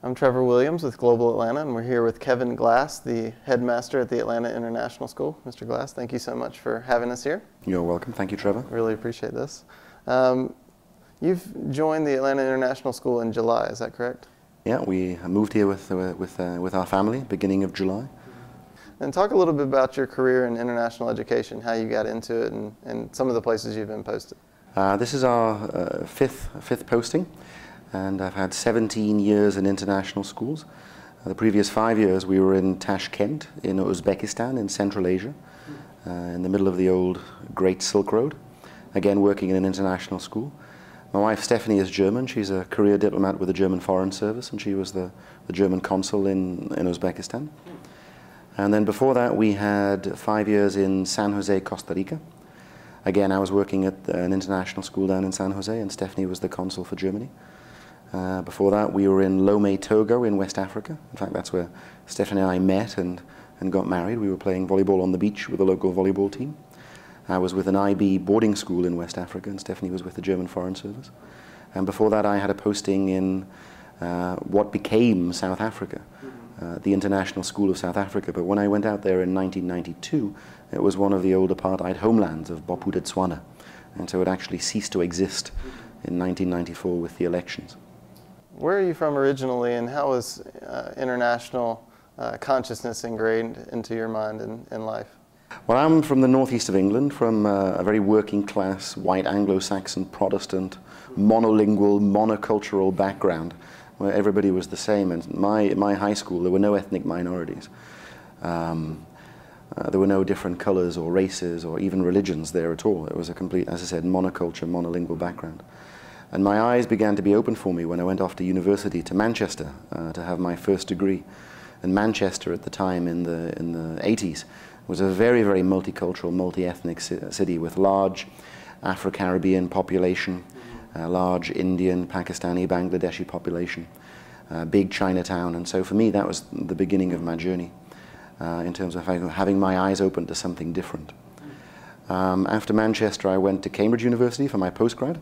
I'm Trevor Williams with Global Atlanta, and we're here with Kevin Glass, the headmaster at the Atlanta International School. Mr. Glass, thank you so much for having us here. You're welcome. Thank you, Trevor. Really appreciate this. You've joined the Atlanta International School in July, is that correct? Yeah, we moved here with our family, beginning of July. And talk a little bit about your career in international education, how you got into it, and some of the places you've been posted. This is our fifth posting, and I've had 17 years in international schools. The previous 5 years we were in Tashkent in Uzbekistan in Central Asia, in the middle of the old Great Silk Road, again working in an international school. My wife Stephanie is German. She's a career diplomat with the German Foreign Service, and she was the German consul in Uzbekistan. And then before that we had 5 years in San Jose, Costa Rica. Again, I was working at an international school down in San Jose, and Stephanie was the consul for Germany. Before that we were in Lomé, Togo in West Africa. In fact, that's where Stephanie and I met and got married. We were playing volleyball on the beach with a local volleyball team. I was with an IB boarding school in West Africa, and Stephanie was with the German Foreign Service. And before that I had a posting in what became South Africa, the International School of South Africa. But when I went out there in 1992, it was one of the old apartheid homelands of Bophuthatswana, and so it actually ceased to exist in 1994 with the elections. Where are you from originally, and how was international consciousness ingrained into your mind and life? Well, I'm from the northeast of England, from a very working class, white Anglo-Saxon, Protestant, monolingual, monocultural background, where everybody was the same. And in my high school, there were no ethnic minorities. There were no different colors or races or even religions there at all. It was a complete, as I said, monoculture, monolingual background. And my eyes began to be open for me when I went off to university to Manchester to have my first degree. And Manchester at the time in the 80s was a very, very multicultural, multi-ethnic city with large Afro-Caribbean population, large Indian, Pakistani, Bangladeshi population, big Chinatown. And so for me that was the beginning of my journey in terms of having my eyes open to something different. After Manchester I went to Cambridge University for my postgrad.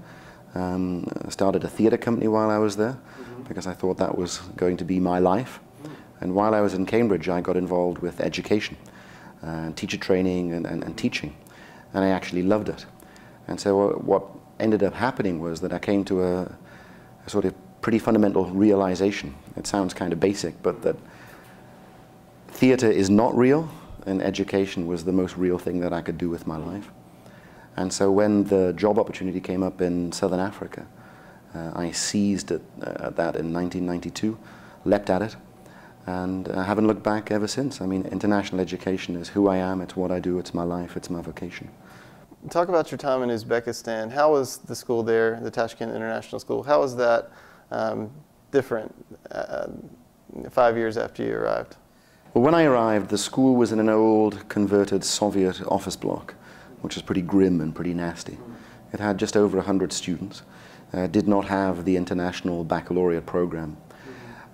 Started a theatre company while I was there because I thought that was going to be my life. And while I was in Cambridge I got involved with education, teacher training and teaching, and I actually loved it. And so what ended up happening was that I came to a sort of pretty fundamental realization. It sounds kind of basic, but that theatre is not real, and education was the most real thing that I could do with my life. And so when the job opportunity came up in Southern Africa, I seized it at that in 1992, leapt at it, and I haven't looked back ever since. I mean, international education is who I am, it's what I do, it's my life, it's my vocation. Talk about your time in Uzbekistan. How was the school there, the Tashkent International School, how was that different 5 years after you arrived? Well, when I arrived, the school was in an old converted Soviet office block, which was pretty grim and pretty nasty. It had just over 100 students, did not have the international baccalaureate program.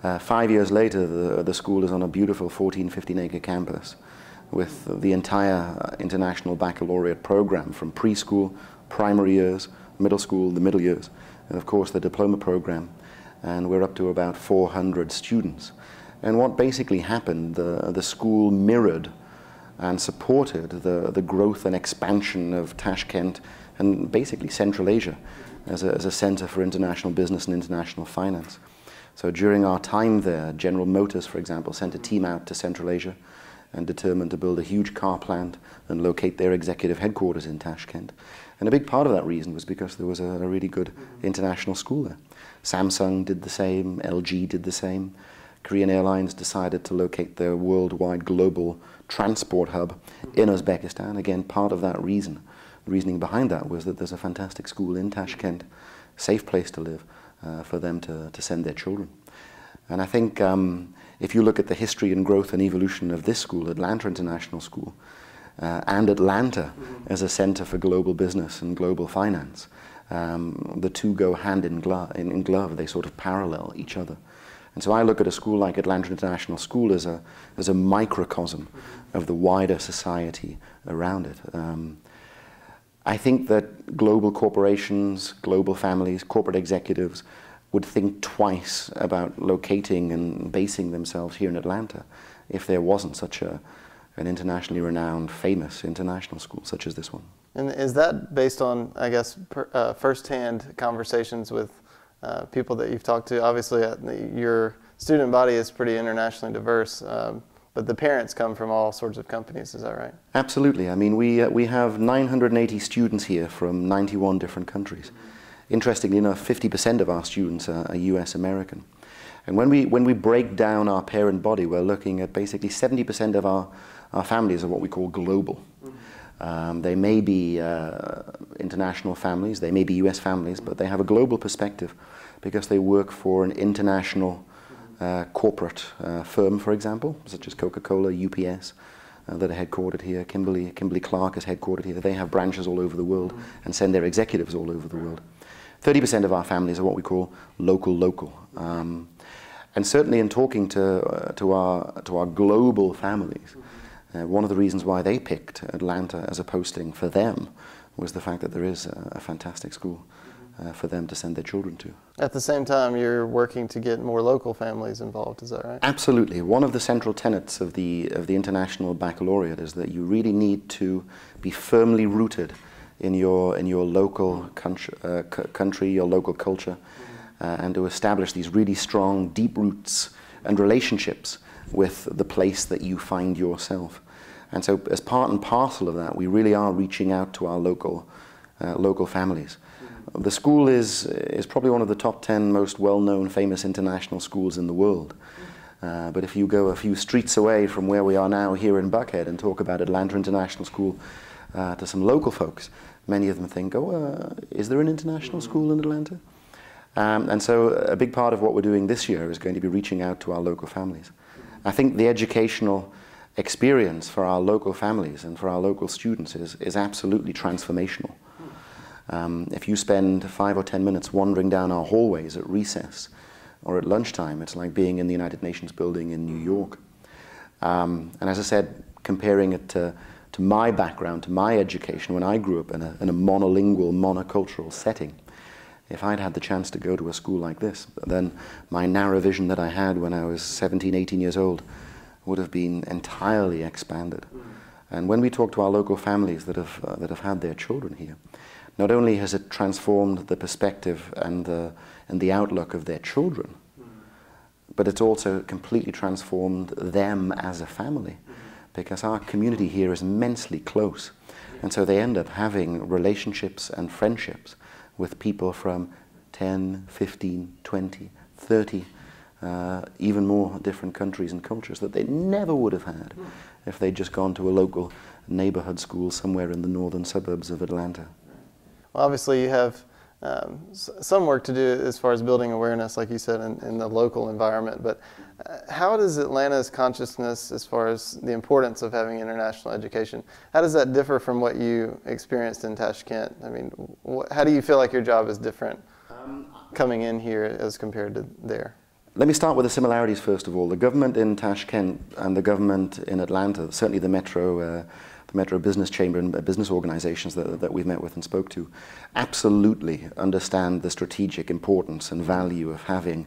5 years later, the school is on a beautiful 14-15 acre campus with the entire international baccalaureate program from preschool, primary years, middle school, the middle years, and of course the diploma program. And we're up to about 400 students. And what basically happened, the school mirrored and supported the growth and expansion of Tashkent and basically Central Asia as a center for international business and international finance. So during our time there, General Motors, for example, sent a team out to Central Asia and determined to build a huge car plant and locate their executive headquarters in Tashkent. And a big part of that reason was because there was a really good international school there. Samsung did the same, LG did the same. Korean Airlines decided to locate their worldwide global transport hub in Uzbekistan. Again, part of that reason, the reasoning behind that was that there's a fantastic school in Tashkent, safe place to live for them to send their children. And I think if you look at the history and growth and evolution of this school, Atlanta International School, and Atlanta as a center for global business and global finance, the two go hand in glove, they sort of parallel each other. And so I look at a school like Atlanta International School as a microcosm of the wider society around it. I think that global corporations, global families, corporate executives would think twice about locating and basing themselves here in Atlanta if there wasn't such an internationally renowned, famous international school such as this one. And is that based on, I guess, first-hand conversations with people that you've talked to? Obviously, your student body is pretty internationally diverse, but the parents come from all sorts of companies, is that right? Absolutely. I mean, we have 980 students here from 91 different countries. Interestingly enough, 50% of our students are US American. And when we break down our parent body, we're looking at basically 70% of our families are what we call global. They may be international families, they may be US families, but they have a global perspective because they work for an international corporate firm, for example, such as Coca-Cola, UPS, that are headquartered here. Kimberly-Clark is headquartered here. They have branches all over the world and send their executives all over the world. 30% of our families are what we call local. And certainly in talking to our global families, one of the reasons why they picked Atlanta as a posting for them was the fact that there is a fantastic school for them to send their children to. At the same time, you're working to get more local families involved, is that right? Absolutely. One of the central tenets of the International Baccalaureate is that you really need to be firmly rooted in your local country, your local culture, and to establish these really strong, deep roots and relationships with the place that you find yourself. And so as part and parcel of that, we really are reaching out to our local families. The school is probably one of the top 10 most well-known, famous international schools in the world. But if you go a few streets away from where we are now here in Buckhead and talk about Atlanta International School to some local folks, many of them think, oh, is there an international school in Atlanta? And so a big part of what we're doing this year is going to be reaching out to our local families. I think the educational experience for our local families and for our local students is absolutely transformational. If you spend 5 or 10 minutes wandering down our hallways at recess or at lunchtime, it's like being in the United Nations building in New York. And as I said, comparing it to my background, to my education, when I grew up in a monolingual, monocultural setting, if I'd had the chance to go to a school like this, then my narrow vision that I had when I was 17, 18 years old would have been entirely expanded. And when we talk to our local families that have had their children here, not only has it transformed the perspective and the outlook of their children, but it's also completely transformed them as a family, because our community here is immensely close. And so they end up having relationships and friendships with people from 10, 15, 20, 30, even more different countries and cultures that they never would have had if they'd just gone to a local neighborhood school somewhere in the northern suburbs of Atlanta. Well, obviously you have some work to do as far as building awareness, like you said, in the local environment, but how does Atlanta's consciousness as far as the importance of having international education, how does that differ from what you experienced in Tashkent? I mean, how do you feel like your job is different coming in here as compared to there? Let me start with the similarities first of all. The government in Tashkent and the government in Atlanta, certainly the Metro Business Chamber and business organizations that we've met with and spoke to, absolutely understand the strategic importance and value of having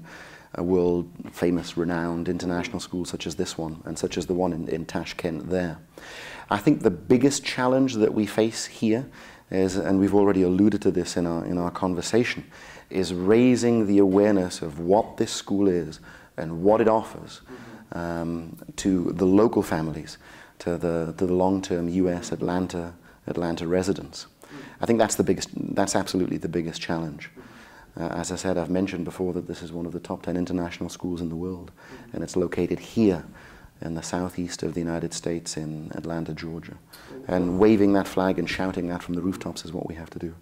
a world-famous, renowned international school such as this one and such as the one in Tashkent there. I think the biggest challenge that we face here is, and we've already alluded to this in our conversation, is raising the awareness of what this school is and what it offers to the local families, to the long-term US Atlanta residents. I think that's absolutely the biggest challenge. As I said, I've mentioned before that this is one of the top 10 international schools in the world, and it's located here in the southeast of the United States in Atlanta, Georgia. And waving that flag and shouting that from the rooftops is what we have to do.